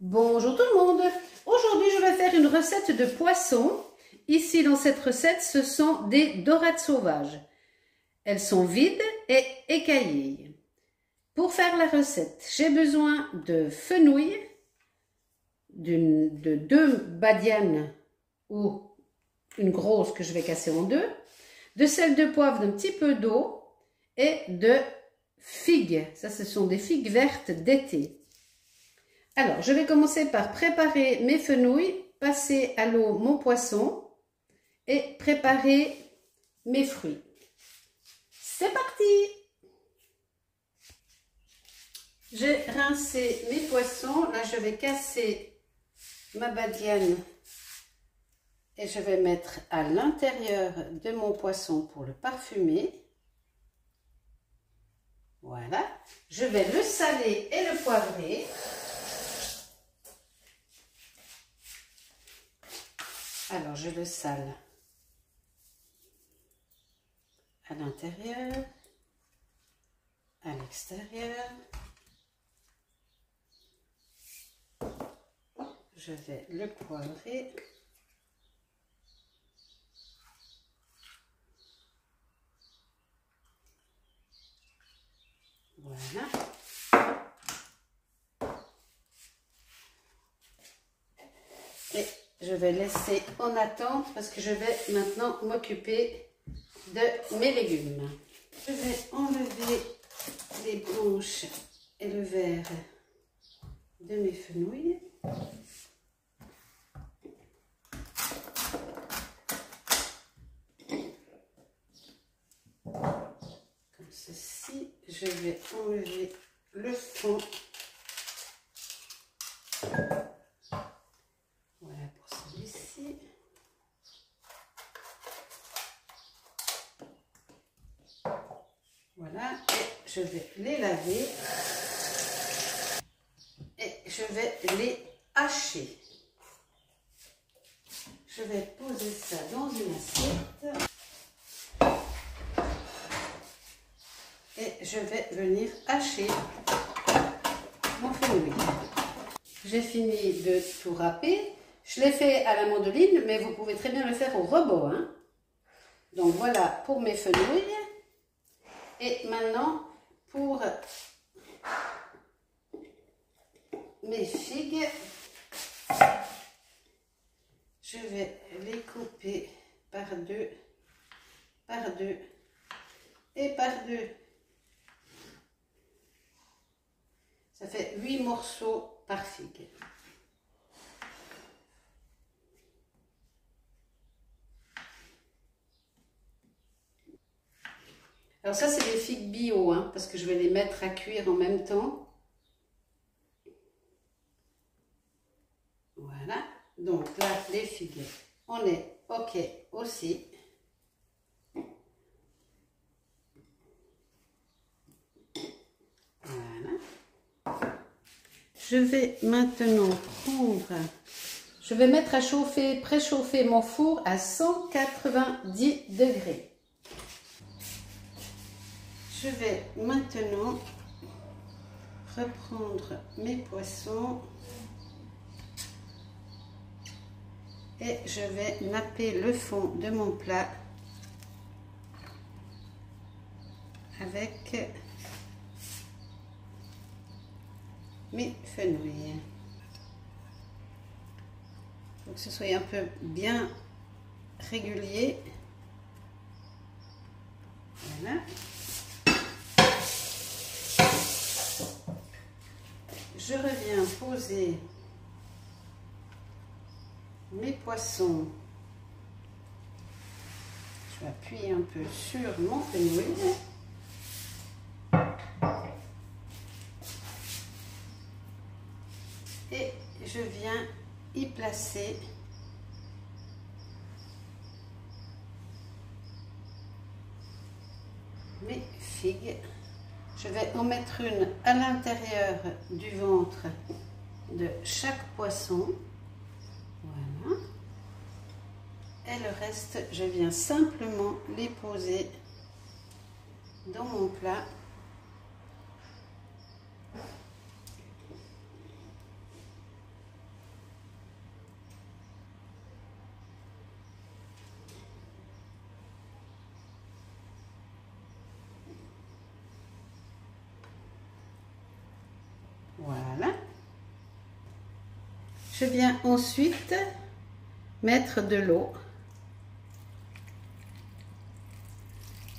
Bonjour tout le monde. Aujourd'hui, je vais faire une recette de poisson. Ici, dans cette recette, ce sont des dorades sauvages. Elles sont vides et écaillées. Pour faire la recette, j'ai besoin de fenouil, de 2 badianes ou une grosse que je vais casser en deux, de sel de poivre, d'un petit peu d'eau et de figues. Ça, ce sont des figues vertes d'été. Alors, je vais commencer par préparer mes fenouils, passer à l'eau mon poisson et préparer mes fruits. C'est parti! J'ai rincé mes poissons. Là, je vais casser ma badiane et je vais mettre à l'intérieur de mon poisson pour le parfumer. Voilà. Je vais le saler et le poivrer. Alors, je le sale à l'intérieur, à l'extérieur. Je vais le poivrer. Voilà. Et je vais laisser en attente parce que je vais maintenant m'occuper de mes légumes. Je vais enlever les branches et le verre de mes fenouils. Comme ceci, je vais enlever le fond. Voilà pour celui-ci. Voilà, et je vais les laver et je vais les hacher. Je vais poser ça dans une assiette et je vais venir hacher mon fenouil. J'ai fini de tout râper. Je l'ai fait à la mandoline, mais vous pouvez très bien le faire au rebot, hein. Donc voilà pour mes fenouils. Et maintenant, pour mes figues, je vais les couper par deux et par deux. Ça fait 8 morceaux par figue. Alors ça, c'est des figues bio, hein, parce que je vais les mettre à cuire en même temps. Voilà. Donc là, les figues, on est OK aussi. Voilà. Je vais maintenant je vais mettre à chauffer, préchauffer mon four à 190 degrés. Je vais maintenant reprendre mes poissons et je vais napper le fond de mon plat avec mes fenouils. Il faut que ce soit un peu bien régulier. Voilà. Je reviens poser mes poissons. Je vais appuyer un peu sur mon fenouil. Et je viens y placer mes figues. Je vais en mettre une à l'intérieur du ventre de chaque poisson. Voilà. Et le reste, je viens simplement les poser dans mon plat. Voilà. Je viens ensuite mettre de l'eau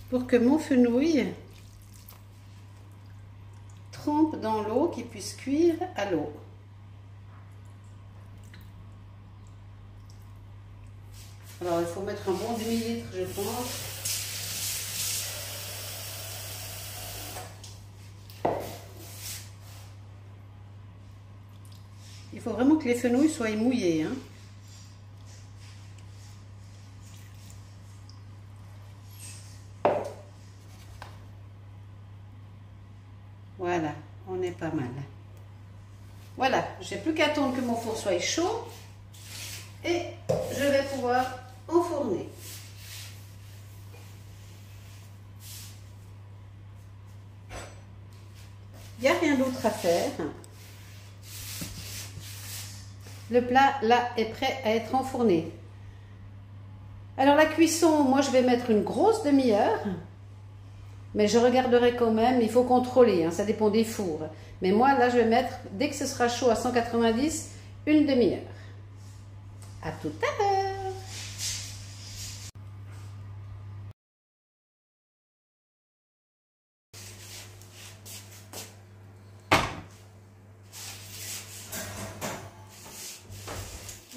pour que mon fenouil trempe dans l'eau, qu'il puisse cuire à l'eau. Alors il faut mettre un bon demi-litre, je pense. Il faut vraiment que les fenouils soient mouillés, hein. Voilà, on est pas mal. Voilà, j'ai plus qu'à attendre que mon four soit chaud et je vais pouvoir enfourner. Il n'y a rien d'autre à faire. Le plat, là, est prêt à être enfourné. Alors, la cuisson, moi, je vais mettre une grosse demi-heure. Mais je regarderai quand même, il faut contrôler, hein, ça dépend des fours. Mais moi, là, je vais mettre, dès que ce sera chaud à 190, une demi-heure. À tout à l'heure.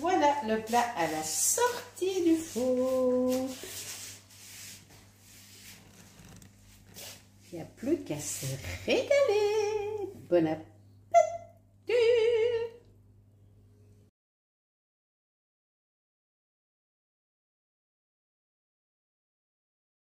Voilà le plat à la sortie du four. Il n'y a plus qu'à se régaler. Bon appétit.